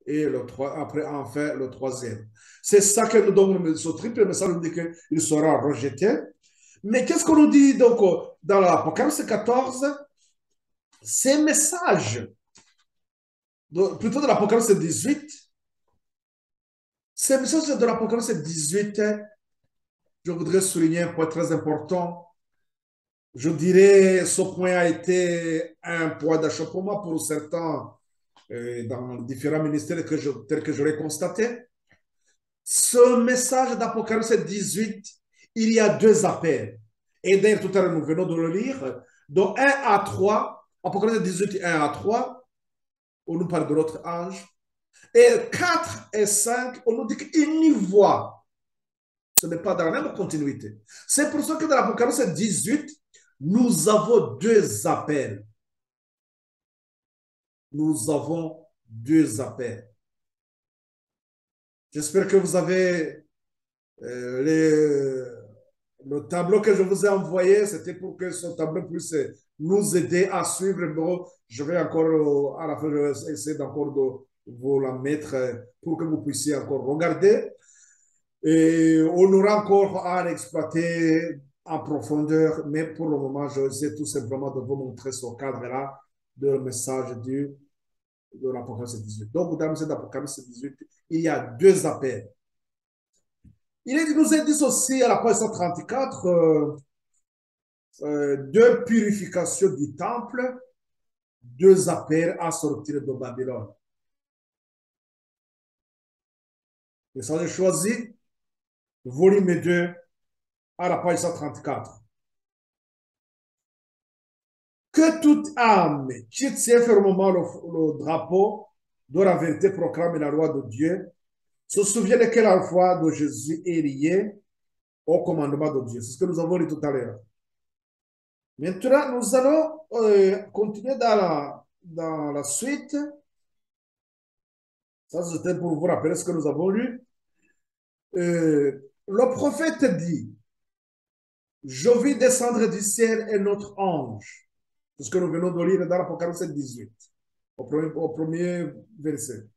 et après, enfin, le troisième. C'est ça que nous donne ce triple message, nous dit qu'il sera rejeté. Mais qu'est-ce qu'on nous dit donc dans l'Apocalypse 14? Ces messages, plutôt de l'Apocalypse 18, ces messages de l'Apocalypse 18, je voudrais souligner un point très important. Je dirais ce point a été un point d'achoppement pour certains dans différents ministères tels que je l'ai constaté. Ce message d'Apocalypse 18, il y a deux appels. Et d'ailleurs, tout à l'heure, nous venons de le lire. Donc 1 à 3, Apocalypse 18, 1 à 3, on nous parle de l'autre ange. Et 4 et 5, on nous dit qu'il n'y voit. Ce n'est pas dans la même continuité. C'est pour ça que dans l'Apocalypse 18, nous avons deux appels. Nous avons deux appels. J'espère que vous avez le tableau que je vous ai envoyé. C'était pour que ce tableau puisse nous aider à suivre. Bon, je vais encore, à la fin, je vais essayer d'encore de vous la mettre pour que vous puissiez encore regarder. Et on aura encore à l'exploiter en profondeur, mais pour le moment, je vais tout simplement de vous montrer ce cadre-là de message de l'Apocalypse 18. Donc, dans l'Apocalypse 18, il y a deux appels. Il nous est dit aussi à la page 134, deux purifications du temple, deux appels à sortir de Babylone. Message choisi, volume 2, à la page 134. Que toute âme qui tient fermement le drapeau de la vérité proclame la loi de Dieu, se souvienne que la foi de Jésus est liée au commandement de Dieu. C'est ce que nous avons dit tout à l'heure. Maintenant, nous allons continuer dans la suite. Ça, c'était pour vous rappeler ce que nous avons lu. Le prophète dit, je vis descendre du ciel un autre ange. C'est ce que nous venons de lire dans l'Apocalypse 18, au premier verset.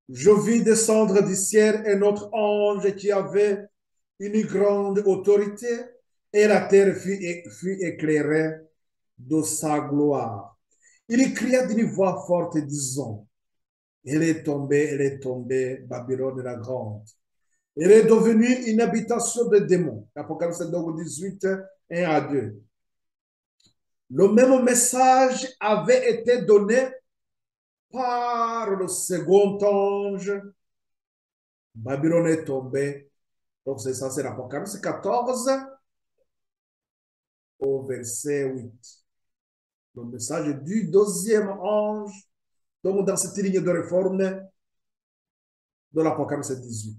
Je vis descendre du ciel un autre ange qui avait une grande autorité, et la terre fut éclairée de sa gloire. Il cria d'une voix forte, disant, elle est tombée, Babylone la grande. Elle est devenue une habitation de démons. Apocalypse 18, 1 à 2. Le même message avait été donné par le second ange. Babylone est tombée. Donc, c'est ça, c'est l'Apocalypse 14 au verset 8. Le message du deuxième ange, donc dans cette ligne de réforme de l'Apocalypse 18.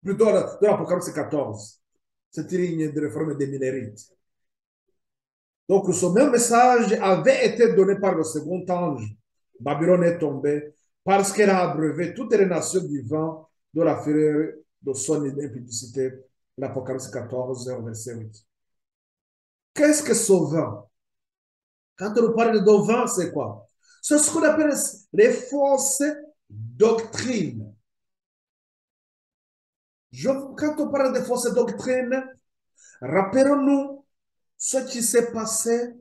Plutôt de l'Apocalypse 14. Cette ligne de réforme des Millérites. Donc, ce même message avait été donné par le second ange. Babylone est tombée parce qu'elle a abreuvé toutes les nations du vent de la fureur de son impudicité. L'Apocalypse 14, verset 8. Qu'est-ce que ce vent? Quand on parle de vent, c'est quoi? C'est ce qu'on appelle les fausses doctrines. Quand on parle de fausses doctrines, rappelons-nous ce qui s'est passé,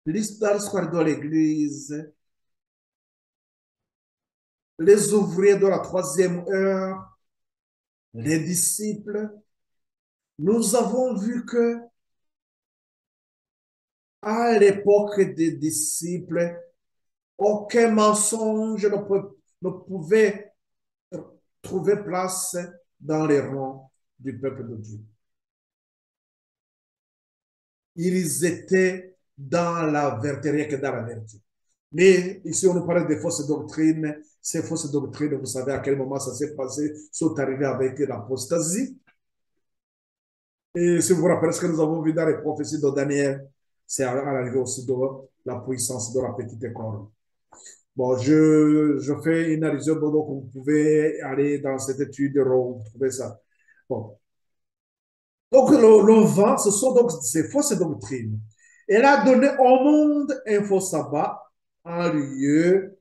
l'histoire de l'Église, les ouvriers de la troisième heure, les disciples. Nous avons vu que à l'époque des disciples, aucun mensonge ne pouvait trouver place dans les rangs du peuple de Dieu. Ils étaient dans la vérité, rien que dans la vérité. Mais ici, on nous parle des fausses doctrines. Ces fausses doctrines, vous savez à quel moment ça s'est passé, sont arrivées avec l'apostasie. Et si vous vous rappelez ce que nous avons vu dans les prophéties de Daniel, c'est à l'arrivée aussi de la puissance de la petite corne. Bon, je fais une allusion, donc vous pouvez aller dans cette étude, retrouver ça. Bon. Donc, le vent, ce sont donc ces fausses doctrines. Elle a donné au monde un faux sabbat en lieu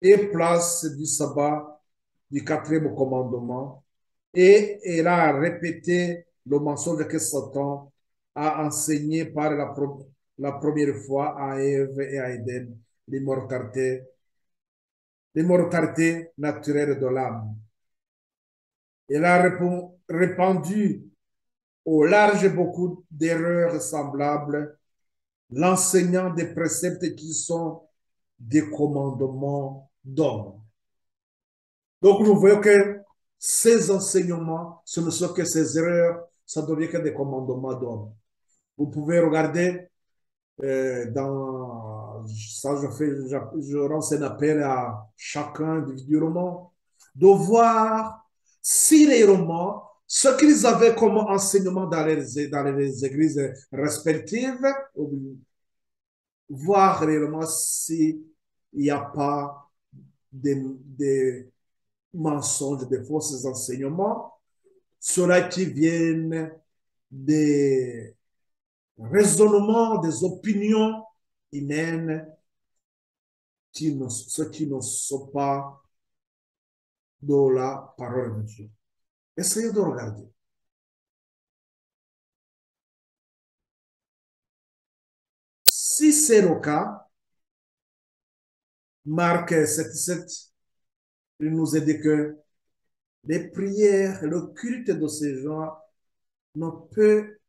et place du sabbat du quatrième commandement. Et elle a répété le mensonge que Satan a enseigné par la première fois à Ève et à Éden, l'immortalité, l'immortalité naturelle de l'âme. Elle a répandu au large beaucoup d'erreurs semblables, l'enseignant des préceptes qui sont des commandements d'homme. Donc, nous voyons que ces enseignements, ce ne sont que ces erreurs, ça devient que des commandements d'homme. Vous pouvez regarder dans ça, je lance un appel à chacun individuellement de voir si réellement ce qu'ils avaient comme enseignement dans les églises respectives, voir réellement s'il n'y a pas des mensonges, des fausses enseignements, cela qui viennent des raisonnements, des opinions humaines, ceux qui ne sont pas de la parole de Dieu. Essayez de regarder. Si c'est le cas, Marc 7,7, il nous a dit que les prières, le culte de ces gens ne peut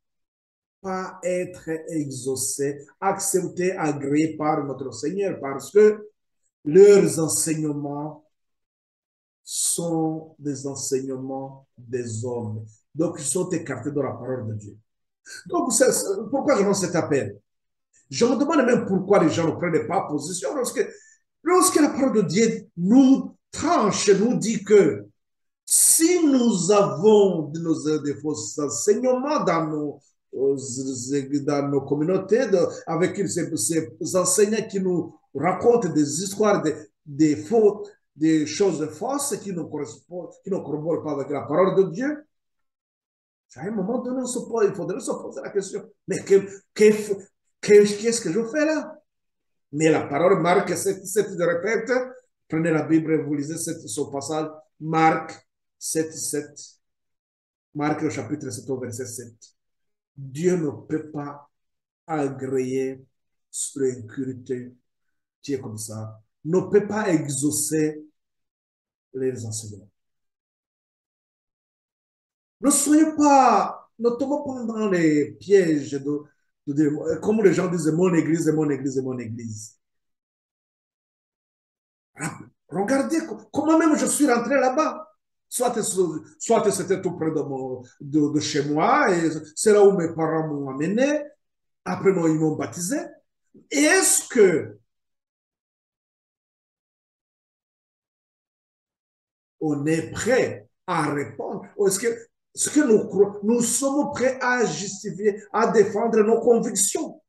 pas être exaucé, accepté, agréé par notre Seigneur parce que leurs enseignements sont des enseignements des hommes. Donc, ils sont écartés de la parole de Dieu. Donc, pourquoi je lance cet appel? Je me demande même pourquoi les gens ne prennent pas position lorsque la parole de Dieu nous tranche, nous dit que si nous avons des faux enseignements dans nos communautés, avec ces enseignants qui nous racontent des histoires, des choses fausses qui ne corroborent pas avec la parole de Dieu, à un moment donné, il faudrait se poser la question, mais qu'est-ce que je fais là? Mais la parole Marc 7, je répète, prenez la Bible et vous lisez ce passage, Marc 7, 7, Marc au chapitre 7 au verset 7. Dieu ne peut pas agréer sur une culte qui est comme ça, ne peut pas exaucer les enseignements. Ne soyons pas, ne tombons pas dans les pièges comme les gens disent, mon église, mon église, mon église. Regardez comment même je suis rentré là-bas. Soit c'était tout près de chez moi, et c'est là où mes parents m'ont amené. Après, ils m'ont baptisé. Et est-ce que on est prêt à répondre? Est-ce que nous sommes prêts à justifier, à défendre nos convictions?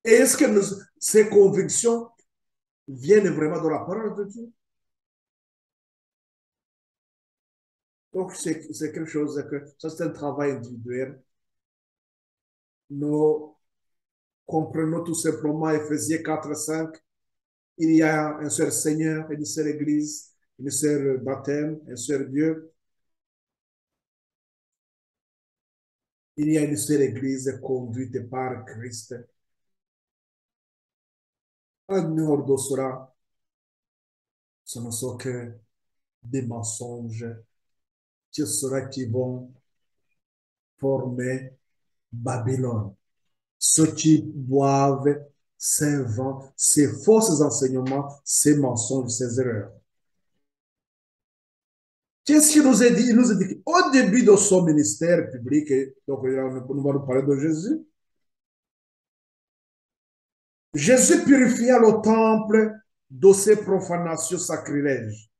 Et est-ce que ces convictions viennent vraiment de la parole de Dieu? Donc, c'est quelque chose que ça, c'est un travail individuel. Nous comprenons tout simplement Ephésiens 4, 5. Il y a un seul Seigneur, une seule Église, une seule baptême, un seul Dieu. Il y a une seule Église conduite par Christ. En dehors de cela, ce ne sont que des mensonges qui vont former Babylone. Ceux qui boivent s'inventent ces faux enseignements, ces mensonges, ces erreurs. Qu'est-ce qu'il nous a dit? Il nous a dit qu'au début de son ministère public, donc nous allons parler de Jésus, Jésus purifia le temple de ses profanations sacrilèges.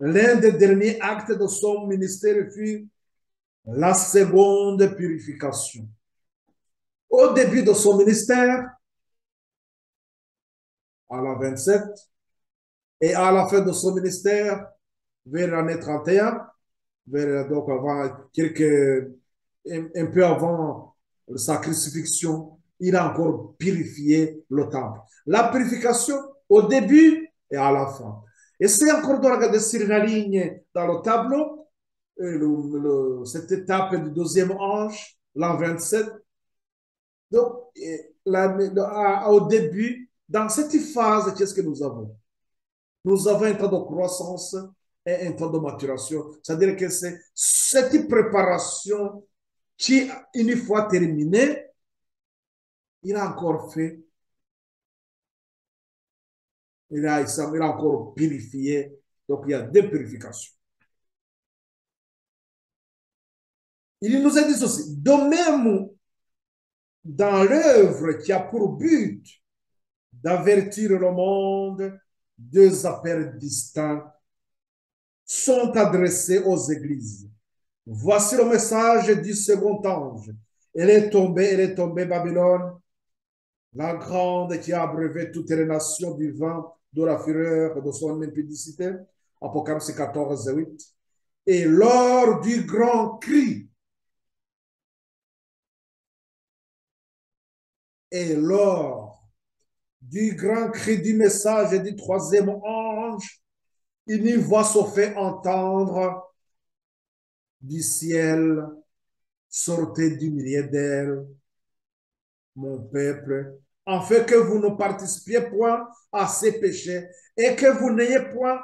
L'un des derniers actes de son ministère fut la seconde purification. Au début de son ministère, à la 27, et à la fin de son ministère, vers l'année 31, donc avant, un peu avant sa crucifixion, il a encore purifié le temple. La purification au début et à la fin. Et c'est encore de regarder sur la ligne dans le tableau, cette étape du deuxième ange, l'an 27. Donc, au début, dans cette phase, qu'est-ce que nous avons? Nous avons un temps de croissance et un temps de maturation. C'est-à-dire que c'est cette préparation qui, une fois terminée, il a encore fait, il a encore purifié. Donc, il y a deux purifications. Il nous a dit ceci. De même, dans l'œuvre qui a pour but d'avertir le monde, deux appels distincts sont adressés aux églises. Voici le message du second ange. Elle est tombée, Babylone, la grande qui a abreuvé toutes les nations du vent de la fureur de son impudicité. Apocalypse 14, 8. Et lors du grand cri, et lors du grand cri du message du troisième ange, une voix se fait entendre du ciel, sortez du milieu d'elle, mon peuple, afin que vous ne participiez point à ces péchés et que vous n'ayez point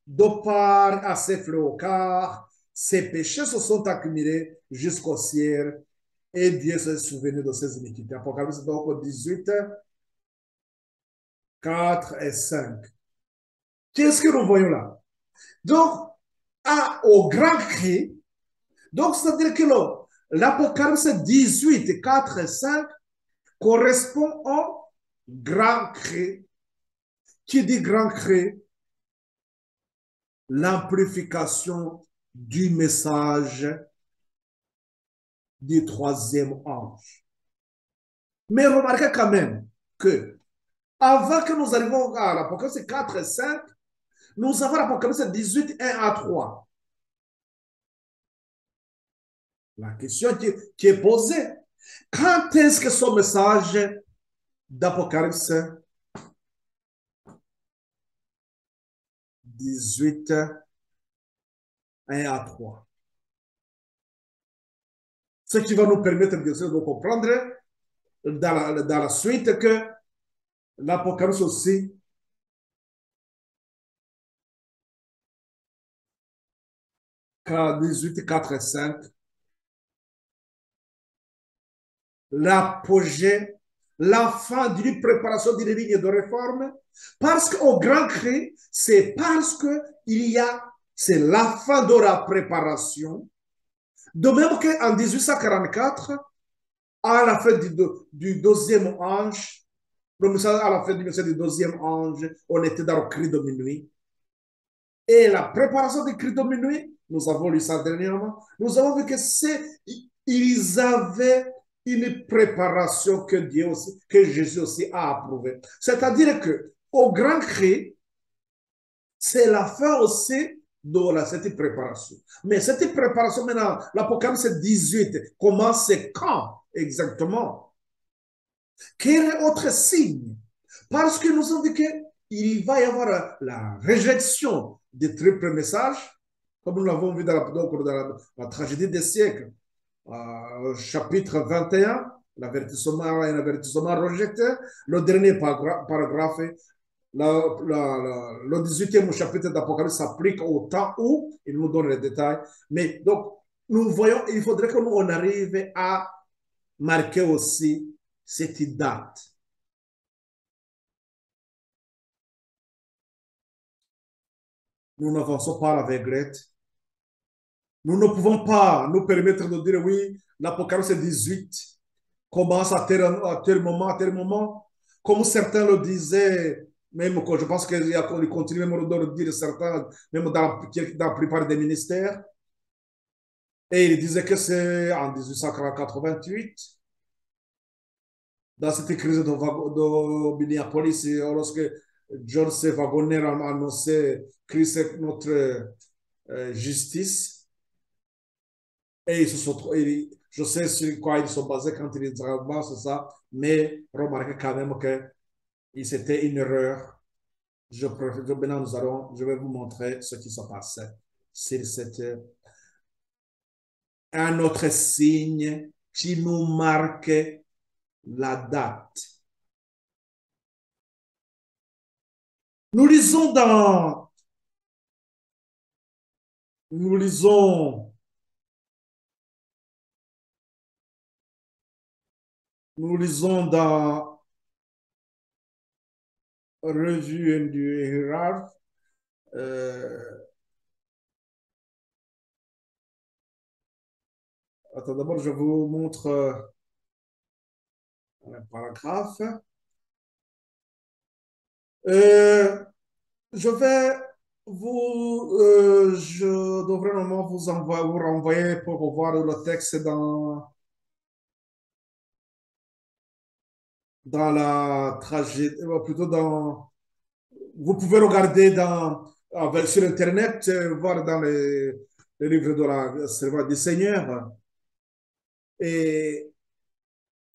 de part à ces fléaux, car ces péchés se sont accumulés jusqu'au ciel et Dieu s'est souvenu de ses iniquités. Apocalypse donc 18, 4 et 5. Qu'est-ce que nous voyons là? Donc, au grand cri, donc c'est-à-dire que l'Apocalypse 18, 4 et 5 correspond au grand cri. Qui dit grand cri? L'amplification du message du troisième ange. Mais remarquez quand même que avant que nous arrivions à l'Apocalypse 4 et 5, nous avons l'Apocalypse 18, 1 à 3. La question qui est posée, quand est-ce que ce message d'Apocalypse 18, 1 à 3? Ce qui va nous permettre de comprendre dans la suite que l'Apocalypse aussi cas 18, 4 et 5, l'apogée, la fin d'une préparation d'une ligne de réforme, parce qu'au grand cri, c'est parce que c'est la fin de la préparation. De même qu'en 1844, à la fin du deuxième ange, à la fin du message du deuxième ange, on était dans le cri de minuit. Et la préparation du cri de minuit, nous avons lu ça dernièrement, nous avons vu que ils avaient une préparation que Jésus aussi a approuvée. C'est-à-dire que au grand cri, c'est la fin aussi de cette préparation. Mais cette préparation, maintenant, l'Apocalypse 18 commence quand exactement? Quel est autre signe? Parce que nous avons dit qu'il va y avoir la réjection des triples messages, comme nous l'avons vu dans la tragédie des siècles, chapitre 21, l'avertissement et l'avertissement rejeté, le dernier paragraphe, le 18e chapitre d'Apocalypse s'applique au temps où il nous donne les détails. Mais donc, nous voyons, il faudrait que nous on arrive à marquer aussi cette date. Nous n'avançons pas à l'aveuglette. Nous ne pouvons pas nous permettre de dire oui, l'Apocalypse 18 commence à tel moment, comme certains le disaient, même que je pense qu'il continue même de le dire certains, même dans la plupart des ministères. Et il disait que c'est en 1888, dans cette crise de Minneapolis, lorsque John C. Wagner a annoncé que c'est notre justice. Et ils se sont, je sais sur quoi ils sont basés quand ils disent c'est ça, mais remarquez quand même que c'était une erreur. Maintenant, je vais vous montrer ce qui se passait. C'était un autre signe qui nous marque la date. Nous lisons dans, nous lisons, nous lisons dans Revue du Hérald. Attends, d'abord, je vous montre un paragraphe. Euh, je vais je devrais normalement vous renvoyer pour voir le texte dans la tragédie, plutôt dans, vous pouvez regarder sur Internet, voir dans les livres de la Servante du Seigneur. Et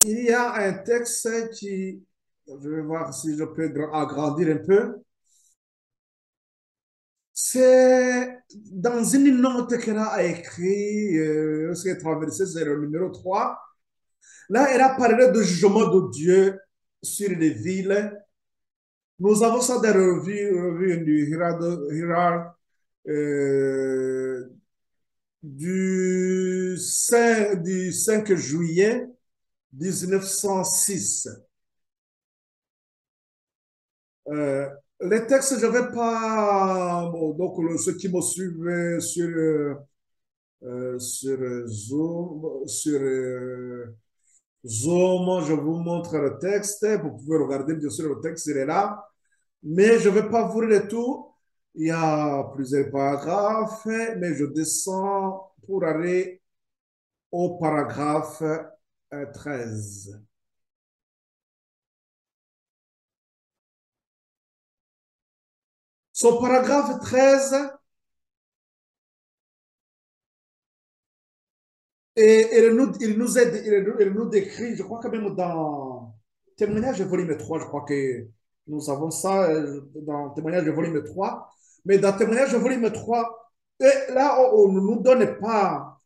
il y a un texte qui, je vais voir si je peux agrandir un peu. C'est dans une note qu'elle a écrite, lorsqu'elle traversait, c'est le numéro 3. Là, elle a parlé de jugement de Dieu sur les villes. Nous avons ça dans la revue du Hirard, du 5 juillet 1906. Euh, les textes, je ne vais pas. Bon, donc, ceux qui me suivent sur Zoom, Zoom, je vous montre le texte. Vous pouvez regarder, bien sûr, le texte, il est là. Mais je ne vais pas vous lire tout. Il y a plusieurs paragraphes, mais je descends pour aller au paragraphe 13. Son paragraphe 13, et il nous aide, il nous décrit, je crois quand même dans Témoignage volume 3, je crois que nous avons ça dans Témoignage volume 3. Mais dans Témoignage volume 3, et là, on ne nous donne pas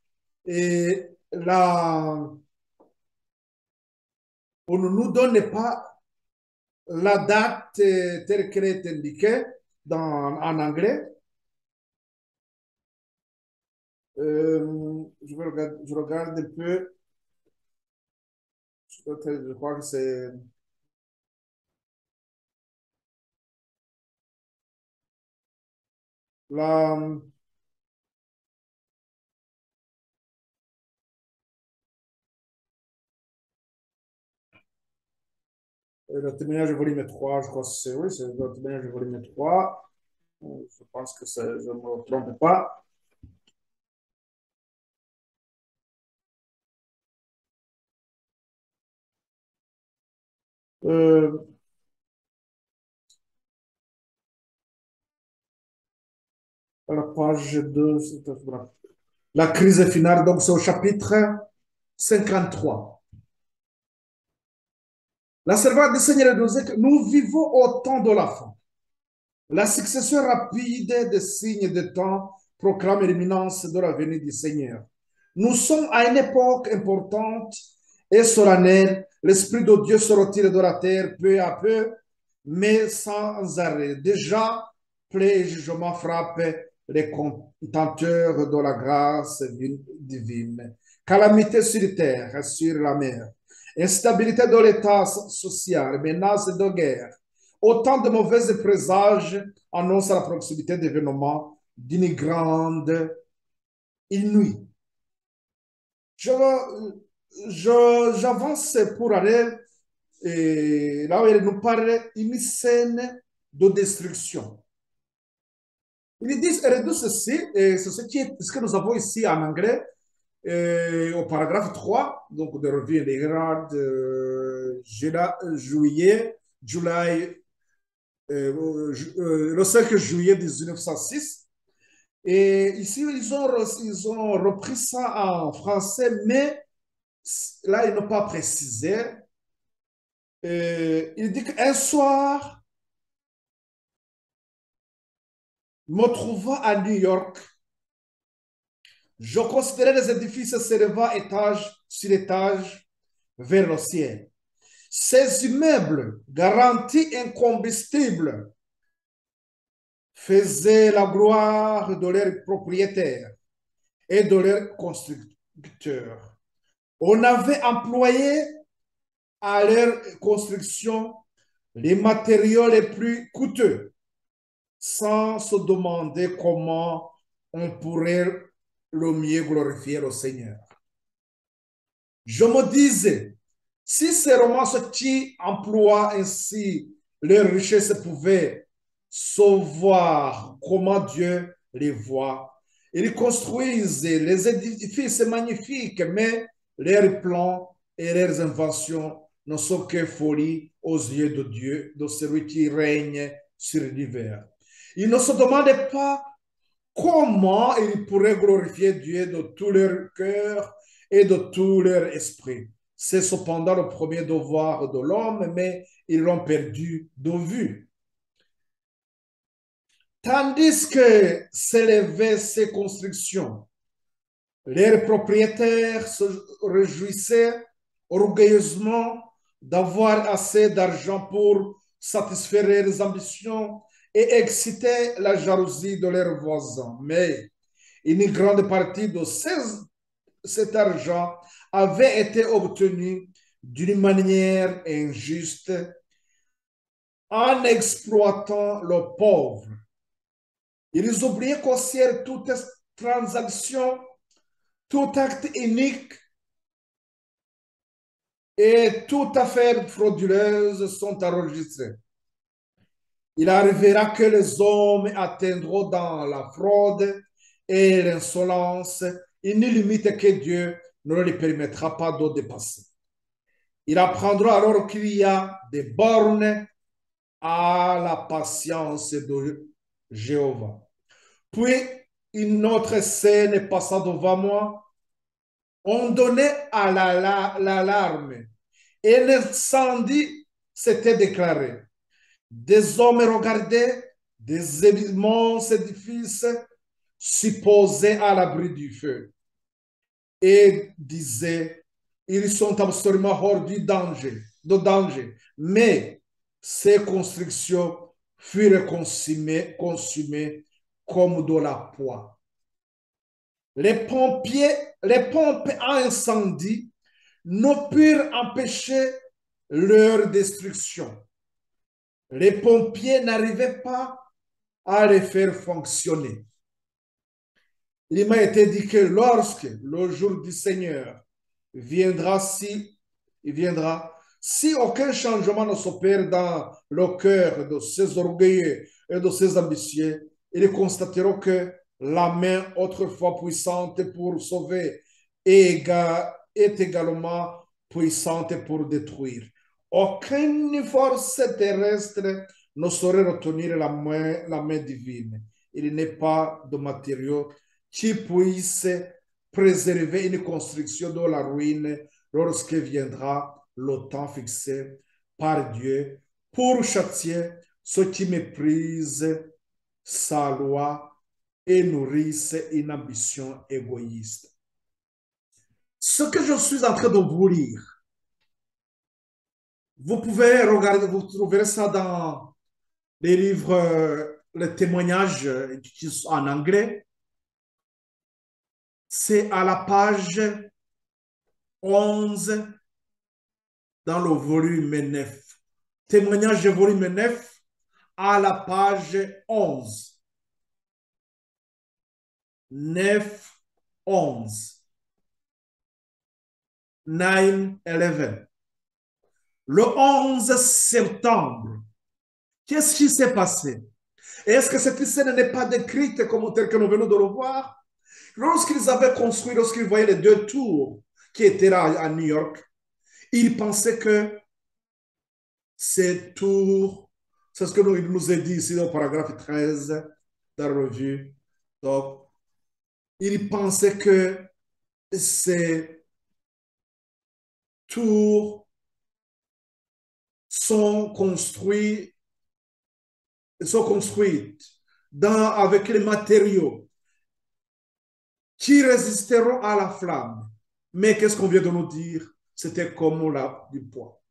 et on ne nous donne pas la date telle qu'elle est indiquée en anglais. Je regarde un peu, je crois que c'est la, le témoignage volume 3, je crois que c'est oui, c'est le témoignage volume 3. Je pense que je ne me trompe pas. Euh, à la page 2, la crise finale, donc c'est au chapitre 53. La servante du Seigneur nous dit que nous vivons au temps de la fin. La succession rapide des signes de temps proclame l'imminence de la venue du Seigneur. Nous sommes à une époque importante et solennelle. L'Esprit de Dieu se retire de la terre peu à peu, mais sans arrêt. Déjà, plaie et jugement frappent les contenteurs de la grâce divine. Calamité sur la terre, sur la mer. Instabilité de l'état social, menaces de guerre. Autant de mauvais présages annoncent la proximité d'événements d'une grande inouïe. J'avance pour aller là où il nous parle une scène de destruction. Ils disent ceci, et c'est ce que nous avons ici en anglais, au paragraphe 3, donc de revue des Herald, juillet, le 5 juillet 1906. Et ici, ils ont repris ça en français, mais là, ils n'ont pas précisé. Il dit qu'un soir, me trouvant à New York, je considérais les édifices s'élevant étage sur étage vers le ciel. Ces immeubles, garantis incombustibles, faisaient la gloire de leurs propriétaires et de leurs constructeurs. On avait employé à leur construction les matériaux les plus coûteux, sans se demander comment on pourrait le mieux glorifier le Seigneur. Je me disais, si ces romances qui emploient ainsi leurs richesses pouvaient savoir comment Dieu les voit, ils construisent les édifices magnifiques, mais leurs plans et leurs inventions ne sont que folie aux yeux de Dieu, de celui qui règne sur l'univers. Ils ne se demandaient pas comment ils pourraient glorifier Dieu de tout leur cœur et de tout leur esprit. C'est cependant le premier devoir de l'homme, mais ils l'ont perdu de vue. Tandis que s'élevaient ces constructions, leurs propriétaires se réjouissaient orgueilleusement d'avoir assez d'argent pour satisfaire leurs ambitions et exciter la jalousie de leurs voisins. Mais une grande partie de cet argent avait été obtenu d'une manière injuste en exploitant le pauvre. Ils oubliaient qu'aussi toute transaction, tout acte unique et toute affaire frauduleuse sont enregistrés. Il arrivera que les hommes atteindront dans la fraude et l'insolence une limite que Dieu ne leur permettra pas de dépasser. Il apprendra alors qu'il y a des bornes à la patience de Jéhovah. Puis une autre scène passa devant moi. On donnait à l'alarme et l'incendie s'était déclaré. Des hommes regardaient des immenses édifices supposés à l'abri du feu et disaient, ils sont absolument hors de danger. Mais ces constructions furent consumées comme de la poix. Les pompes à incendie ne purent empêcher leur destruction. Les pompiers n'arrivaient pas à les faire fonctionner. Il m'a été dit que lorsque le jour du Seigneur viendra, si aucun changement ne s'opère dans le cœur de ces orgueilleux et de ces ambitieux, ils constateront que la main autrefois puissante pour sauver est également puissante pour détruire. Aucune force terrestre ne saurait retenir la main divine. Il n'est pas de matériaux qui puisse préserver une construction de la ruine lorsque viendra le temps fixé par Dieu pour châtier ceux qui méprisent sa loi et nourrissent une ambition égoïste. Ce que je suis en train de vous lire, vous pouvez regarder, vous trouverez ça dans les livres, les témoignages en anglais. C'est à la page 11 dans le volume 9. Témoignage volume 9 à la page 11. 9, 11. 9, 11. Le 11 septembre, qu'est-ce qui s'est passé? Est-ce que cette scène n'est pas décrite comme tel que nous venons de le voir? Lorsqu'ils avaient construit, lorsqu'ils voyaient les deux tours qui étaient là à New York, ils pensaient que ces tours, c'est ce que nous est dit ici au paragraphe 13 de la revue Donc, il pensait que ces tours sont construits, sont construites avec les matériaux qui résisteront à la flamme. Mais qu'est-ce qu'on vient de nous dire? C'était comme du poids.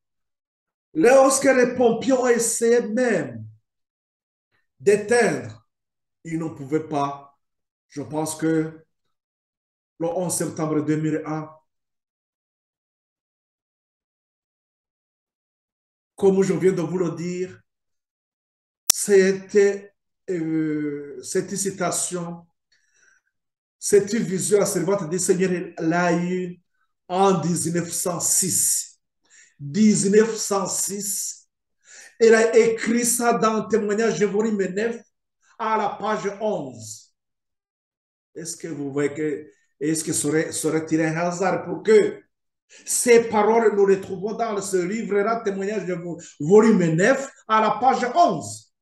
Lorsque les pompiers ont essayé même d'éteindre, ils ne pouvaient pas. Je pense que le 11 septembre 2001, comme je viens de vous le dire, c'était cette citation, cette vision à servante du Seigneur l'a eu en 1906. 1906, elle a écrit ça dans Témoignage de volume 9 à la page 11. Est-ce que vous voyez que, est-ce que serait-il un hasard pour que ces paroles nous retrouvons dans ce livre-là, Témoignage de volume 9 à la page 11?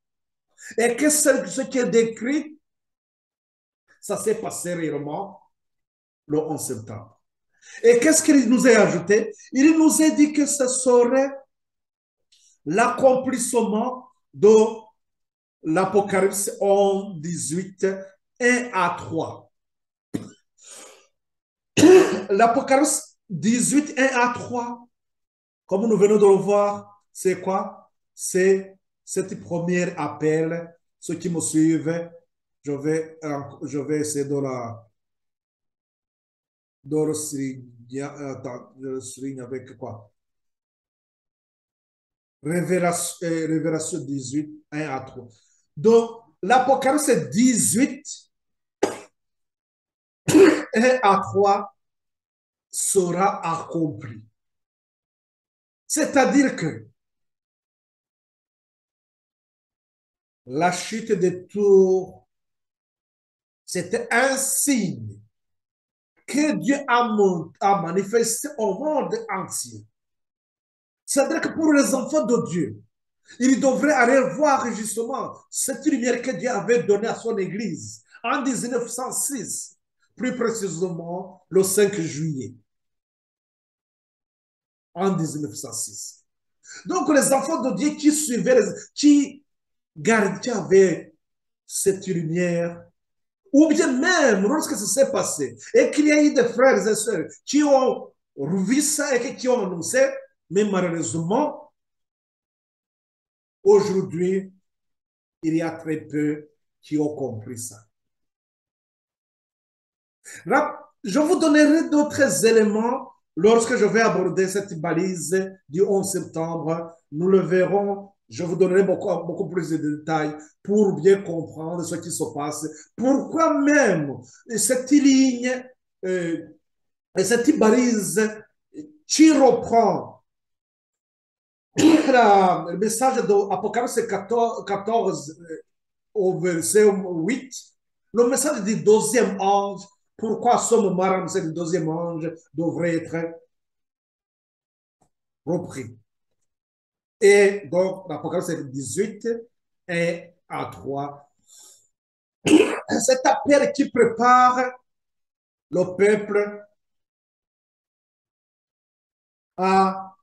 Et que ce qui est décrit, ça s'est passé réellement le 11 septembre. Et qu'est-ce qu'il nous a ajouté? Il nous a dit que ce serait l'accomplissement de l'Apocalypse 11, 18, 1 à 3. L'Apocalypse 18, 1 à 3, comme nous venons de le voir, c'est quoi? C'est cette première appel. Ceux qui me suivent, je vais essayer de le signer. Attends, je le signe avec quoi? Révélation 18, 1 à 3. Donc, l'Apocalypse 18, 1 à 3 sera accompli. C'est-à-dire que la chute des tours, c'était un signe que Dieu a manifesté au monde entier. C'est-à-dire que pour les enfants de Dieu, ils devraient aller voir justement cette lumière que Dieu avait donnée à son Église en 1906, plus précisément le 5 juillet en 1906. Donc les enfants de Dieu qui suivaient, qui avaient cette lumière, ou bien même lorsque ça s'est passé et qu'il y a eu des frères et sœurs qui ont vu ça et qui ont annoncé, mais malheureusement, aujourd'hui, il y a très peu qui ont compris ça. Là, je vous donnerai d'autres éléments lorsque je vais aborder cette balise du 11 septembre. Nous le verrons. Je vous donnerai beaucoup plus de détails pour bien comprendre ce qui se passe. Pourquoi même cette ligne, cette balise qui reprend le message de Apocalypse 14 au verset 8, le message du deuxième ange, pourquoi ce moment le deuxième ange devrait être repris. Et donc, l'Apocalypse 18 et à 3, cet appel qui prépare le peuple à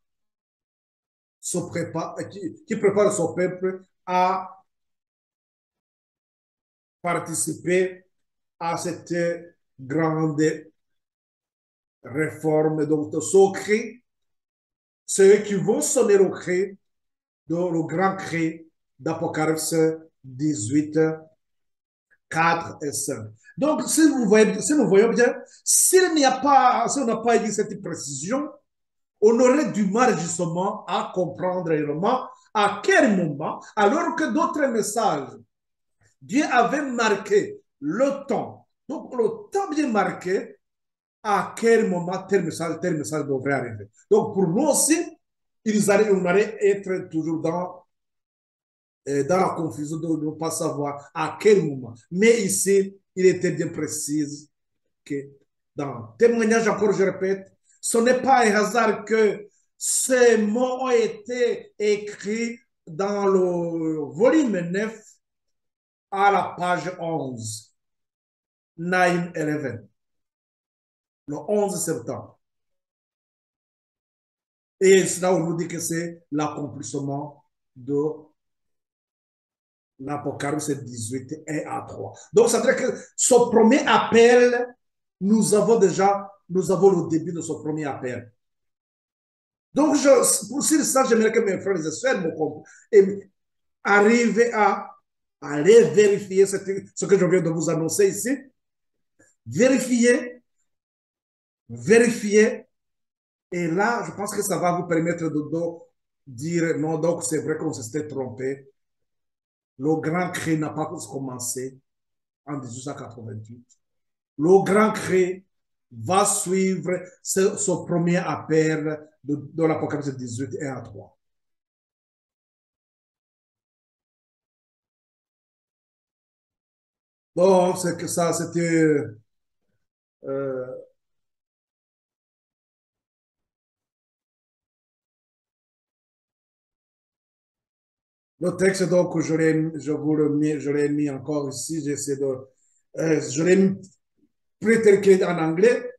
se préparer, qui prépare son peuple à participer à cette grande réforme. Donc, ce cri, ceux qui vont sonner le cri, le grand cri d'Apocalypse 18, 4 et 5. Donc, si nous voyons bien, si on n'a pas eu cette précision, on aurait du mal justement à comprendre réellement à quel moment, alors que d'autres messages, Dieu avait marqué le temps. Donc, le temps bien marqué, à quel moment tel message devrait arriver. Donc, pour nous aussi, on allait être toujours dans la confusion de ne pas savoir à quel moment. Mais ici, il était bien précis que dans témoignage, encore je répète, ce n'est pas un hasard que ces mots ont été écrits dans le volume 9 à la page 11. 9/11, le 11 septembre. Et là, on nous dit que c'est l'accomplissement de l'Apocalypse 18, 1 à 3. Donc, ça veut dire que son premier appel, nous avons le début de son premier appel. Donc, pour ça, j'aimerais que mes frères et sœurs arrivent à aller vérifier ce que je viens de vous annoncer ici. Vérifier, vérifier. Et là, je pense que ça va vous permettre de dire non, donc c'est vrai qu'on s'était trompé. Le grand cri n'a pas commencé en 1888. Le grand cri va suivre son premier appel de l'Apocalypse 18, 1 à 3. Donc, c'est que ça, c'était le texte. Donc, je l'ai mis encore ici. Je l'ai mis plus tel qu'il est en anglais.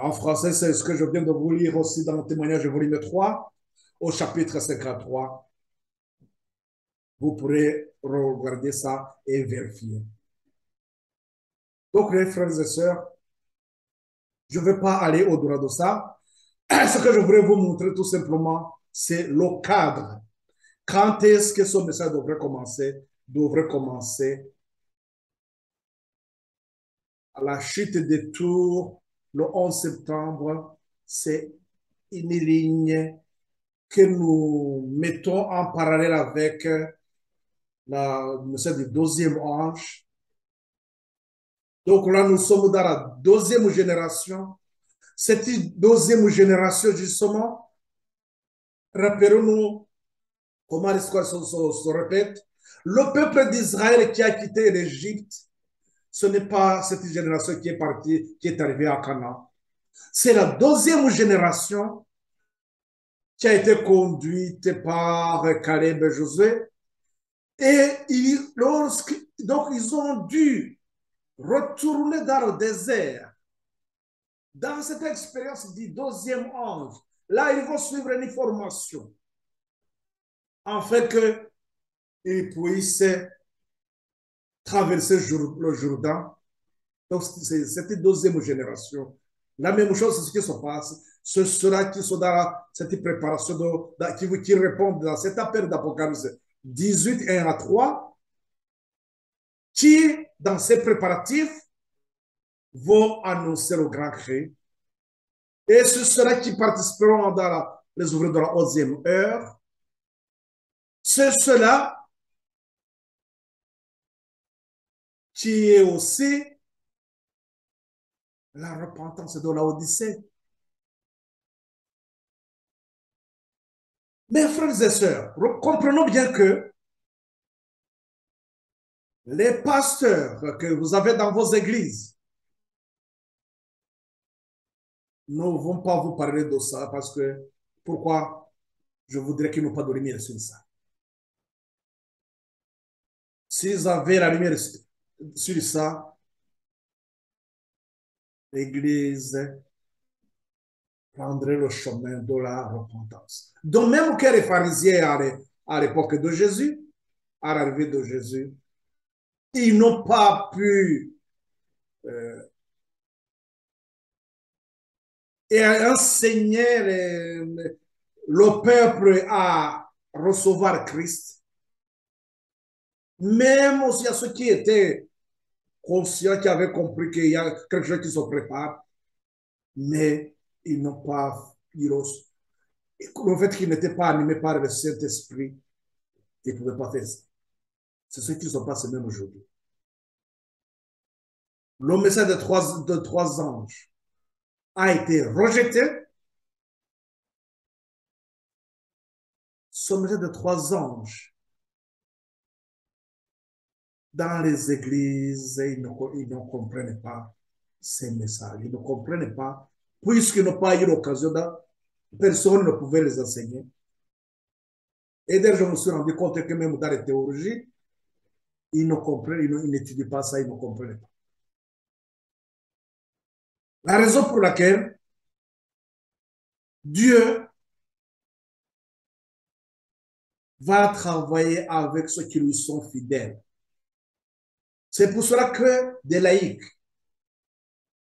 En français, c'est ce que je viens de vous lire aussi dans le témoignage volume 3, au chapitre 53. Vous pourrez regarder ça et vérifier. Donc, les frères et sœurs, je ne vais pas aller au-delà de ça. Ce que je voudrais vous montrer tout simplement, c'est le cadre. Quand est-ce que ce message devrait commencer? Devrait commencer à la chute des tours, le 11 septembre. C'est une ligne que nous mettons en parallèle avec le message du deuxième ange. Donc là, nous sommes dans la deuxième génération. Cette deuxième génération, justement, rappelons-nous comment l'histoire se répète. Le peuple d'Israël qui a quitté l'Égypte, ce n'est pas cette génération qui est partie, qui est arrivée à Canaan. C'est la deuxième génération qui a été conduite par Caleb et Josué. Et donc, ils ont dû retourner dans le désert. Dans cette expérience du deuxième ange, là, ils vont suivre une formation afin qu'ils puissent traverser le Jourdain. Donc, c'est cette deuxième génération. La même chose, c'est ce qui se passe. Ce sera qui sont dans cette préparation, qui répondent dans cet appel d'Apocalypse 18, 1 à 3, qui, dans ces préparatifs, vont annoncer le grand cri. Et ce sera qui participeront dans les ouvriers de la 11e heure. C'est cela qui est aussi la repentance de la Odyssée. Mes frères et sœurs, comprenons bien que les pasteurs que vous avez dans vos églises ne vont pas vous parler de ça parce que, pourquoi? Je voudrais qu'ils n'ont pas de lumière sur ça. S'ils avaient la lumière sur ça, l'Église prendrait le chemin de la repentance. Donc, même que les pharisiens à l'époque de Jésus, à l'arrivée de Jésus, ils n'ont pas pu enseigner le peuple à recevoir Christ. Même aussi à ceux qui étaient conscients, qui avaient compris qu'il y a quelque chose qui se prépare, mais ils n'ont pas, le fait qu'ils n'étaient pas animés par le Saint-Esprit, ils ne pouvaient pas faire ça. C'est ce qui se passe même aujourd'hui. Le message de trois anges a été rejeté. Ce message de trois anges, dans les églises, ils ne comprennent pas ces messages. Ils ne comprennent pas, puisqu'ils n'ont pas eu l'occasion, personne ne pouvait les enseigner. Et d'ailleurs, je me suis rendu compte que même dans les théologies, ils ne comprennent, ils n'étudient pas ça, ils ne comprennent pas. La raison pour laquelle Dieu va travailler avec ceux qui lui sont fidèles. C'est pour cela que des laïcs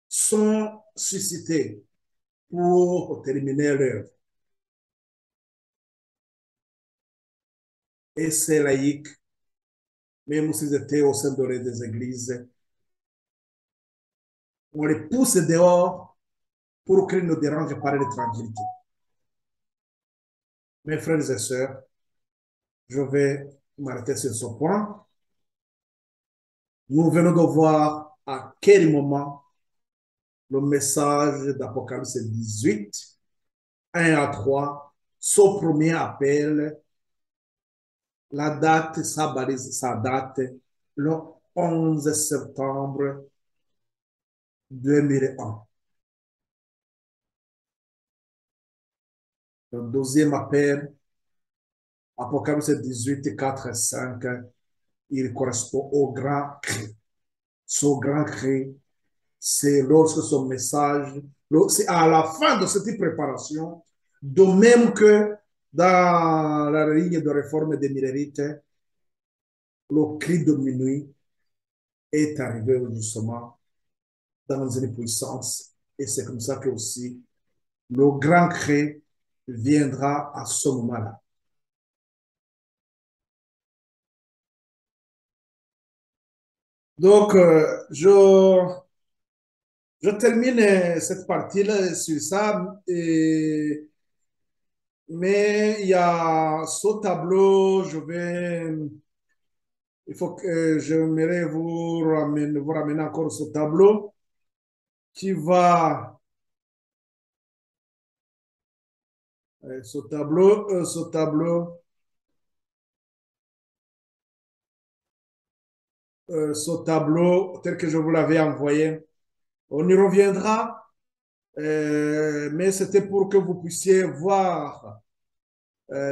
sont suscités pour terminer l'œuvre. Et ces laïcs, même s'ils étaient au sein des églises, on les pousse dehors pour qu'ils ne dérangent pas les tranquillités. Mes frères et sœurs, je vais m'arrêter sur ce point. Nous venons de voir à quel moment le message d'Apocalypse 18, 1 à 3, son premier appel, la date, sa date, le 11 septembre 2001. Le deuxième appel, Apocalypse 18, 4 et 5, il correspond au grand cri. Ce grand cri, c'est lorsque son message, c'est à la fin de cette préparation, de même que dans la ligne de réforme des minérites, le cri de minuit est arrivé justement dans une puissance. Et c'est comme ça que aussi le grand cri viendra à ce moment-là. Donc, je termine cette partie-là sur ça, mais il y a ce tableau, il faut que j'aimerais vous ramener encore ce tableau qui va, ce tableau, ce tableau tel que je vous l'avais envoyé. On y reviendra, mais c'était pour que vous puissiez voir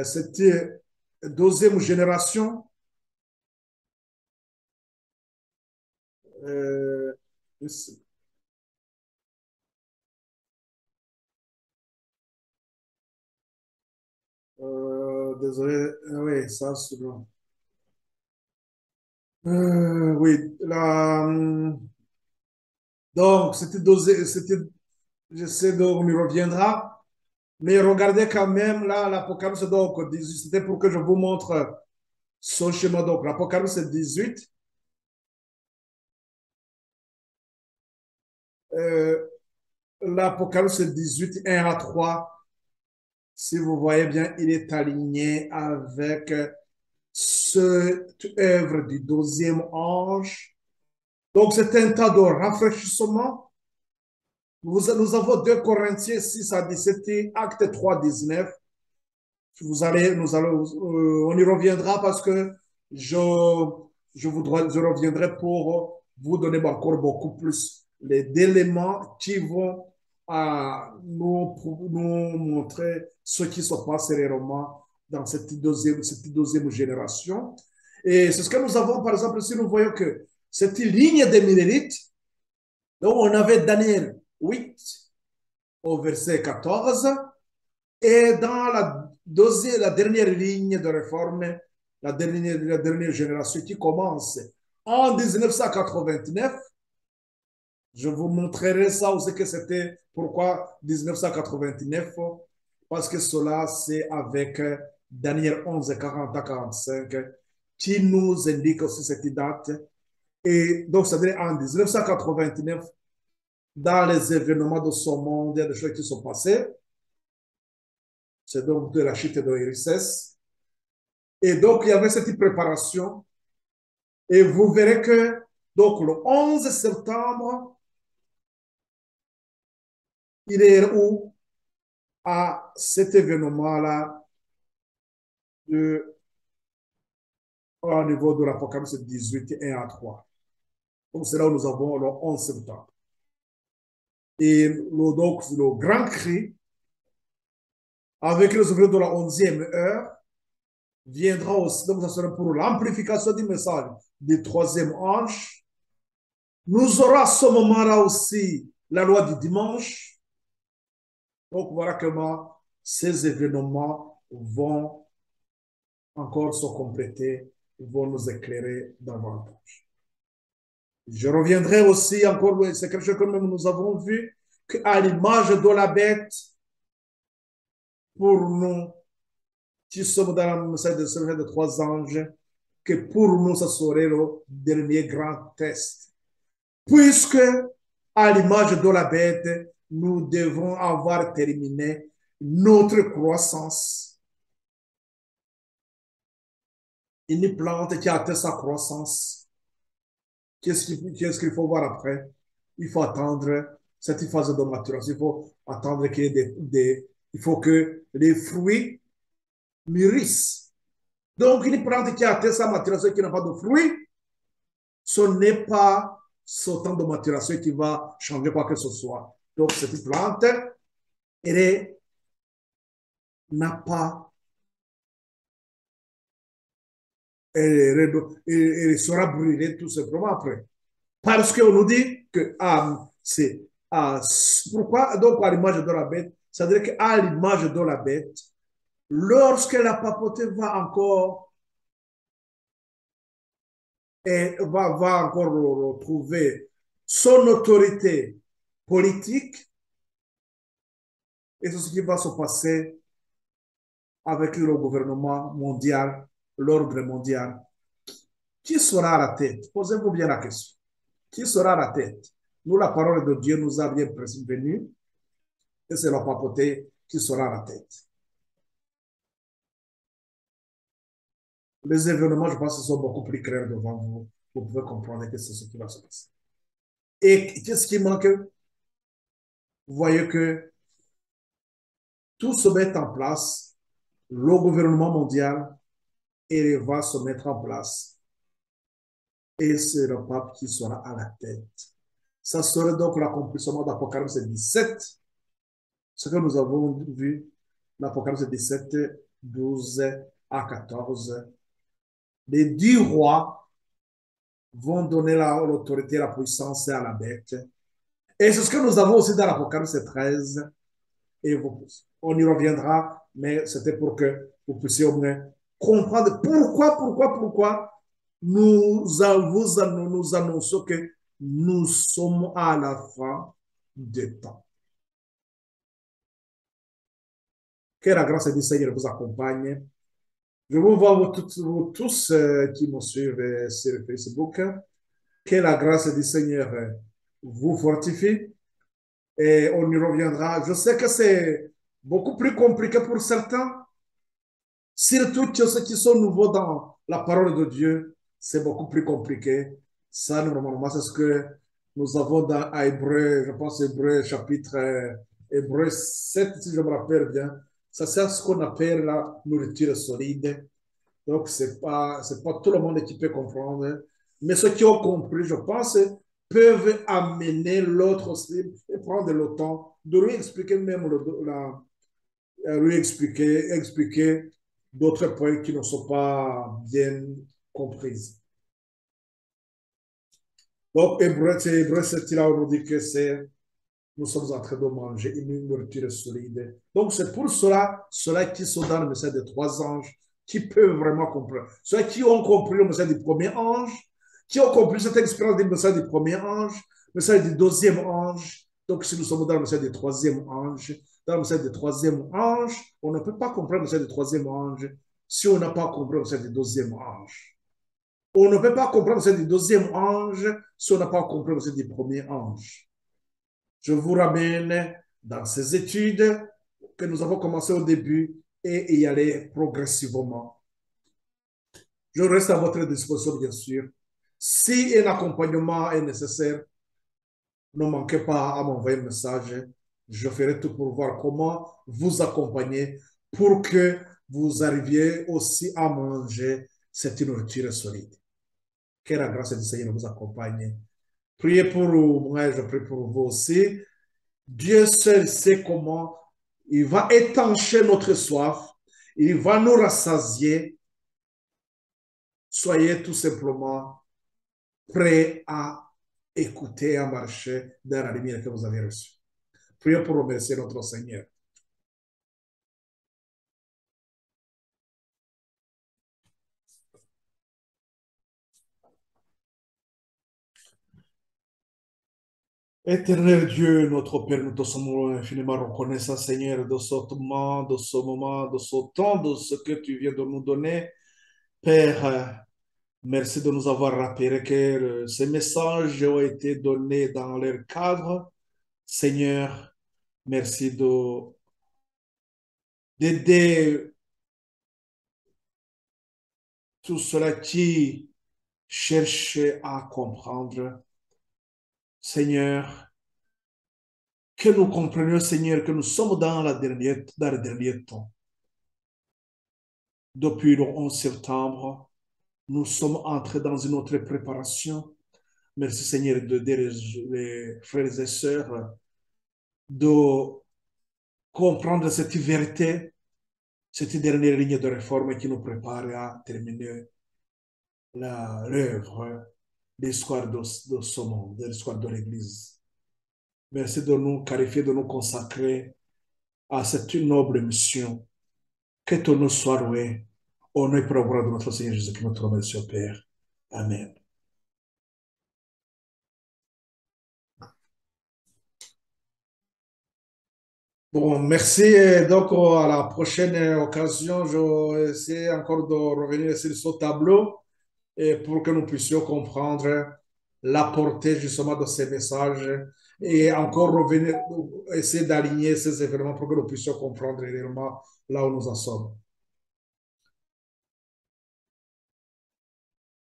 cette deuxième génération. Euh, désolé, oui, ça c'est bon. Oui, donc j'essaie de, on y reviendra, mais regardez quand même là l'Apocalypse, donc c'était pour que je vous montre son schéma. Donc l'Apocalypse 18, euh, l'Apocalypse 18, 1 à 3, si vous voyez bien, il est aligné avec cette œuvre du deuxième ange. Donc c'est un tas de rafraîchissement. Nous avons 2 Corinthiens 6 à 17 et Acte 3, 19. On y reviendra parce que je, je reviendrai pour vous donner encore beaucoup plus d'éléments qui vont nous montrer ce qui se passe réellement dans cette deuxième génération. Et c'est ce que nous avons, par exemple, si nous voyons que cette ligne des millérites, donc on avait Daniel 8 au verset 14, et dans la dernière ligne de réforme, la dernière génération qui commence en 1989, je vous montrerai ça aussi que c'était pourquoi 1989, parce que cela c'est avec Daniel 11, 40 à 45 qui nous indique aussi cette date. Et donc, c'est-à-dire en 1989, dans les événements de ce monde, il y a des choses qui sont passées. C'est donc de la chute de Hérissès. Et donc, il y avait cette préparation. Et vous verrez que, donc, le 11 septembre, il est où à cet événement-là au niveau de l'Apocalypse 18, 1 à 3. Donc, c'est là où nous avons le 11 septembre. Et donc, le grand cri, avec les ouvriers de la 11e heure, viendra aussi, donc ça sera pour l'amplification du message du troisième ange. Nous aurons à ce moment-là aussi la loi du dimanche. Donc voilà comment ces événements vont encore se compléter, vont nous éclairer davantage. Je reviendrai aussi encore, c'est quelque chose que nous avons vu, qu'à l'image de la bête, pour nous, qui sommes dans le message de trois anges, que pour nous, ce serait le dernier grand test. Puisque, à l'image de la bête, nous devons avoir terminé notre croissance. Une plante qui a atteint sa croissance, qu'est-ce qu'il faut voir après? Il faut attendre cette phase de maturation. Il faut attendre qu'il y ait il faut que les fruits mûrissent. Donc, une plante qui a atteint sa maturation, qui n'a pas de fruits, ce n'est pas ce temps de maturation qui va changer quoi que ce soit. Donc, cette plante, elle n'a pas, elle sera brûlée tout simplement après. Parce qu'on nous dit que c'est pourquoi, donc à l'image de la bête, c'est-à-dire qu'à l'image de la bête, lorsque la papauté va encore va encore retrouver son autorité politique, et c'est ce qui va se passer avec le gouvernement mondial, l'ordre mondial. Qui sera à la tête? Posez-vous bien la question. Qui sera à la tête? Nous, la parole de Dieu nous a bien prévenu, et c'est la papauté qui sera à la tête. Les événements, je pense, sont beaucoup plus clairs devant vous. Vous pouvez comprendre que c'est ce qui va se passer. Et qu'est-ce qui manque? Vous voyez que tout se met en place, le gouvernement mondial, et il va se mettre en place. Et c'est le pape qui sera à la tête. Ça serait donc l'accomplissement d'Apocalypse 17, ce que nous avons vu, l'Apocalypse 17, 12 à 14. Les 10 rois vont donner l'autorité, la puissance à la bête. Et c'est ce que nous avons aussi dans l'Apocalypse 13. Et on y reviendra, mais c'était pour que vous puissiez au moins comprendre pourquoi nous annonçons que nous sommes à la fin des temps. Que la grâce du Seigneur vous accompagne. Je vous vois vous tous qui me suivent sur Facebook. Que la grâce du Seigneur vous fortifie et on y reviendra. Je sais que c'est beaucoup plus compliqué pour certains, surtout ceux qui sont nouveaux dans la parole de Dieu. C'est beaucoup plus compliqué. Ça, normalement, c'est ce que nous avons dans Hébreu, je pense Hébreu chapitre Hébreu 7, si je me rappelle bien. Ça, c'est ce qu'on appelle la nourriture solide. Donc, c'est pas tout le monde qui peut comprendre. Mais ceux qui ont compris, je pense, peuvent amener l'autre aussi et prendre le temps de lui expliquer même lui expliquer d'autres points qui ne sont pas bien compris. Donc, Hébreu 7, là, on nous dit que nous sommes en train de manger une nourriture solide. Donc, c'est pour cela qui sont dans le message des trois anges, qui peuvent vraiment comprendre. Ceux qui ont compris le message du premier ange, qui ont compris cette expérience du message du premier ange, le message du deuxième ange. Donc, si nous sommes dans le message du troisième ange, dans le message du troisième ange, on ne peut pas comprendre le message du troisième ange si on n'a pas compris le message du deuxième ange. On ne peut pas comprendre le message du deuxième ange si on n'a pas compris le message du premier ange. Je vous ramène dans ces études que nous avons commencé au début et y aller progressivement. Je reste à votre disposition, bien sûr. Si un accompagnement est nécessaire, ne manquez pas à m'envoyer un message. Je ferai tout pour voir comment vous accompagner pour que vous arriviez aussi à manger cette nourriture solide. Que la grâce du Seigneur vous accompagne. Priez pour moi, je prie pour vous aussi. Dieu seul sait comment il va étancher notre soif, il va nous rassasier Soyez tout simplement prêts à écouter et à marcher dans la lumière que vous avez reçue. Prions pour remercier notre Seigneur. Éternel Dieu, notre Père, nous te sommes infiniment reconnaissants, Seigneur, de ce moment, de ce temps, de ce que tu viens de nous donner. Père, merci de nous avoir rappelé que ces messages ont été donnés dans leur cadre. Seigneur, merci d'aider tous ceux qui cherchent à comprendre. Seigneur, que nous comprenions, Seigneur, que nous sommes dans le dernier temps. Depuis le 11 septembre, nous sommes entrés dans une autre préparation. Merci, Seigneur, d'aider les frères et sœurs de comprendre cette vérité, cette dernière ligne de réforme qui nous prépare à terminer l'œuvre, l'histoire de ce monde, de l'histoire de l'Église. Merci de nous qualifier, de nous consacrer à cette noble mission. Que ton nom soit loué. Au nom et pour la gloire de notre Seigneur Jésus-Christ, notre Monsieur Père. Amen. Bon, merci. Et donc, à la prochaine occasion, je vais essayer encore de revenir sur ce tableau et pour que nous puissions comprendre la portée justement de ces messages et encore revenir, essayer d'aligner ces événements pour que nous puissions comprendre réellement là où nous en sommes.